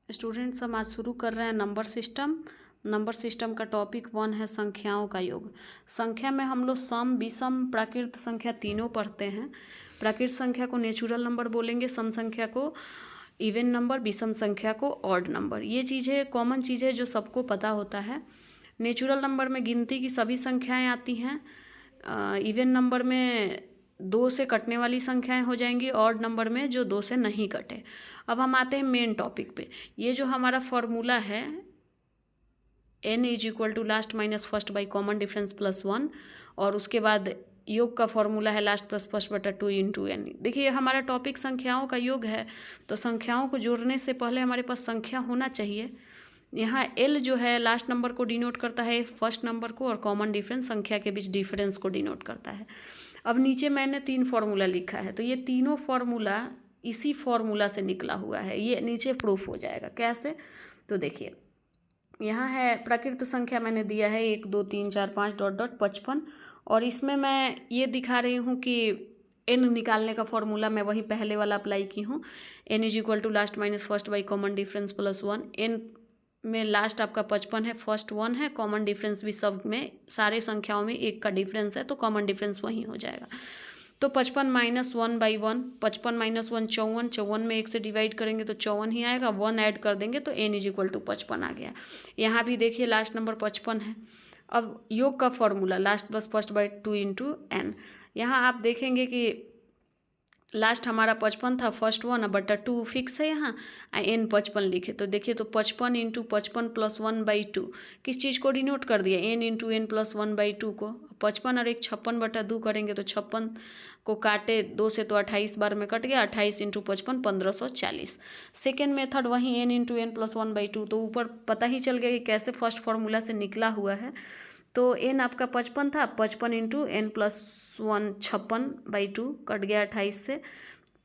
Students हम आज शुरू कर रहे हैं नंबर सिस्टम। नंबर सिस्टम का टॉपिक 1 है संख्याओं का योग। संख्या में हम लोग सम, विषम, प्राकृत संख्या तीनों पढ़ते हैं। प्राकृत संख्या को नेचुरल नंबर बोलेंगे, सम संख्या को इवन नंबर, विषम संख्या को ऑड नंबर। ये चीज़ें कॉमन चीज़ें जो सबको पता होता है। नेचुरल नंबर में गिनती की सभी संख्याएँ आती हैं। इवन नंबर में 2 से कटने वाली संख्याएं हो जाएंगी, ऑड नंबर में जो 2 से नहीं कटे। अब हम आते हैं मेन टॉपिक पे। ये जो हमारा फॉर्मूला है n is equal to last minus first by common difference plus 1, और उसके बाद योग का फॉर्मूला है लास्ट प्लस फर्स्ट बटा 2 इंटू एन। देखिए हमारा टॉपिक संख्याओं का योग है, तो संख्याओं को जोड़ने से पहले हमारे पास संख्या होना चाहिए। यहाँ L जो है लास्ट नंबर को डिनोट करता है फर्स्ट नंबर को, और कॉमन डिफरेंस संख्या के बीच डिफरेंस को डिनोट करता है। अब नीचे मैंने 3 फार्मूला लिखा है, तो ये तीनों फार्मूला इसी फार्मूला से निकला हुआ है। ये नीचे प्रूफ हो जाएगा कैसे, तो देखिए यहाँ है प्राकृत संख्या मैंने दिया है 1 2 3 4 5 डॉट डॉट 55, और इसमें मैं ये दिखा रही हूँ कि n निकालने का फॉर्मूला मैं वही पहले वाला अप्लाई की हूँ। n is equal to last minus first by common difference plus 1। n में लास्ट आपका 55 है, फर्स्ट 1 है, कॉमन डिफरेंस भी सब में सारे संख्याओं में 1 का डिफरेंस है, तो कॉमन डिफरेंस वही हो जाएगा। तो 55 माइनस 1 बाई 1, 55 माइनस 1 54, 54 में 1 से डिवाइड करेंगे तो 54 ही आएगा, 1 ऐड कर देंगे तो n इज इक्वल टू 55 आ गया। यहाँ भी देखिए लास्ट नंबर 55 है। अब योग का formula last plus first by 2 into N. यहाँ आप देखेंगे कि लास्ट हमारा 55 था, फर्स्ट 1 बटा 2 फिक्स है यहाँ, n 55 लिखे, तो देखिए तो 55 इंटू 55 प्लस 1 बाई 2 किस चीज़ को डिनोट कर दिया, n into N plus 1 by 2 को। 55 और 1 56 बटा 2 करेंगे तो 56 को काटे 2 से तो 28 बार में कट गया, 28 इंटू 55 1540। सेकेंड मेथड वहीं n into N plus 1 by 2, तो ऊपर पता ही चल गया कि कैसे फर्स्ट फार्मूला से निकला हुआ है। तो n आपका 55 था, 55 into N plus 1 56 by 2 cut गया 28 से,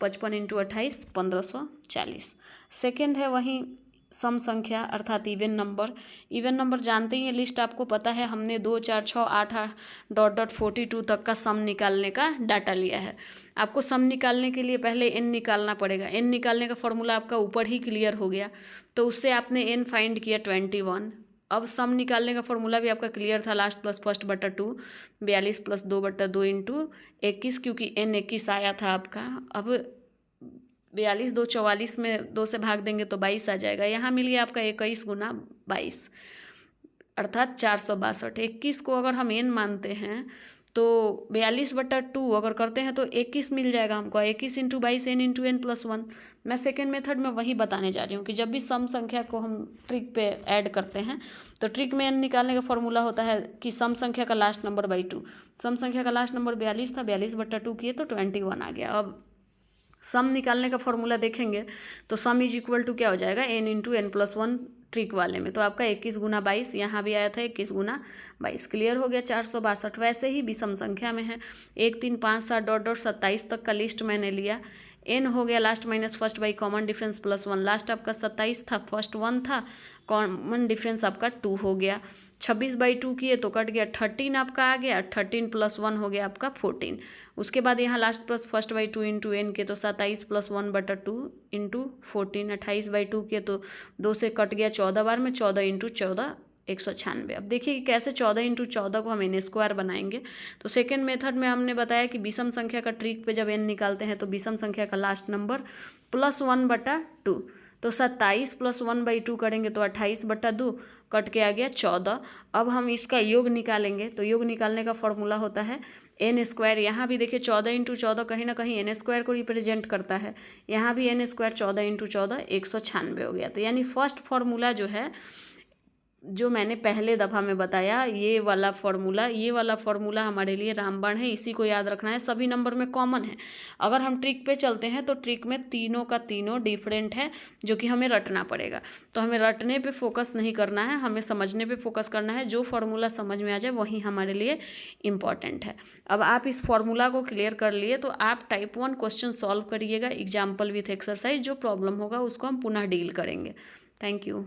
55 इंटू 28 1540। सेकेंड है वहीं सम संख्या अर्थात इवन नंबर। इवन नंबर जानते ही हैं, लिस्ट आपको पता है, हमने 2 4 6 8 डॉट डॉट 42 तक का सम निकालने का डाटा लिया है। आपको सम निकालने के लिए पहले n निकालना पड़ेगा। n निकालने का फॉर्मूला आपका ऊपर ही क्लियर हो गया, तो उससे आपने n फाइंड किया 21। अब सम निकालने का फॉर्मूला भी आपका क्लियर था, लास्ट प्लस फर्स्ट बटा 2, 42 प्लस 2 बटा 2 इंटू 21, क्योंकि n 21 आया था आपका। अब 42 2 44 में 2 से भाग देंगे तो 22 आ जाएगा। यहाँ मिल गया आपका 21 गुना 22 अर्थात 462। 21 को अगर हम n मानते हैं तो 42 बटा 2 अगर करते हैं तो 21 मिल जाएगा हमको। 21 into 22 n into N plus 1। मैं सेकेंड मेथड में वही बताने जा रही हूँ कि जब भी सम संख्या को हम ट्रिक पे ऐड करते हैं तो ट्रिक में n निकालने का फॉर्मूला होता है कि सम संख्या का लास्ट नंबर बाई 2। सम संख्या का लास्ट नंबर 42 था, 42 बटा 2 किए तो 21 आ गया। अब सम निकालने का फॉर्मूला देखेंगे तो सम इज इक्वल टू क्या हो जाएगा, n into N plus 1 trick वाले में, तो आपका 21 गुना 22, यहाँ भी आया था 21 गुना 22, क्लियर हो गया 462। वैसे ही विषम संख्या में है 1 3 5 7 डॉट डॉट 27 तक का लिस्ट मैंने लिया। n हो गया last minus first by common difference plus 1, last आपका 27 था, फर्स्ट 1 था, कॉमन डिफरेंस आपका 2 हो गया। 26 बाई 2 किए तो कट गया 13 आपका आ गया, 13 प्लस 1 हो गया आपका 14। उसके बाद यहाँ last plus first by 2 into N के तो 27 प्लस 1 बटा 2 इंटू 14। 28 बाई 2 के तो 2 से कट गया 14 बार में, 14 इंटू 14 196। अब देखिए कि कैसे 14 इंटू 14 को हम n स्क्वायर बनाएंगे। तो सेकेंड मेथड में हमने बताया कि विषम संख्या का ट्रिक पे जब n निकालते हैं तो विषम संख्या का लास्ट नंबर प्लस 1 बटा 2, तो 27 प्लस 1 बाई 2 करेंगे तो 28 बटा 2 कट के आ गया 14। अब हम इसका योग निकालेंगे, तो योग निकालने का फॉर्मूला होता है n स्क्वायर। यहाँ भी देखिए 14 इंटू 14 कहीं ना कहीं n स्क्वायर को रिप्रेजेंट करता है, यहाँ भी n स्क्वायर 14 इंटू 14 196 हो गया। तो यानी फर्स्ट फार्मूला जो है जो मैंने पहले दफ़ा में बताया, ये वाला फार्मूला हमारे लिए रामबाण है, इसी को याद रखना है, सभी नंबर में कॉमन है। अगर हम ट्रिक पे चलते हैं तो ट्रिक में तीनों का तीनों डिफरेंट है, जो कि हमें रटना पड़ेगा। तो हमें रटने पे फोकस नहीं करना है, हमें समझने पे फोकस करना है। जो फार्मूला समझ में आ जाए वही हमारे लिए इम्पॉर्टेंट है। अब आप इस फार्मूला को क्लियर कर लिए तो आप टाइप 1 क्वेश्चन सॉल्व करिएगा, एग्जाम्पल विथ एक्सरसाइज। जो प्रॉब्लम होगा उसको हम पुनः डील करेंगे। Thank you.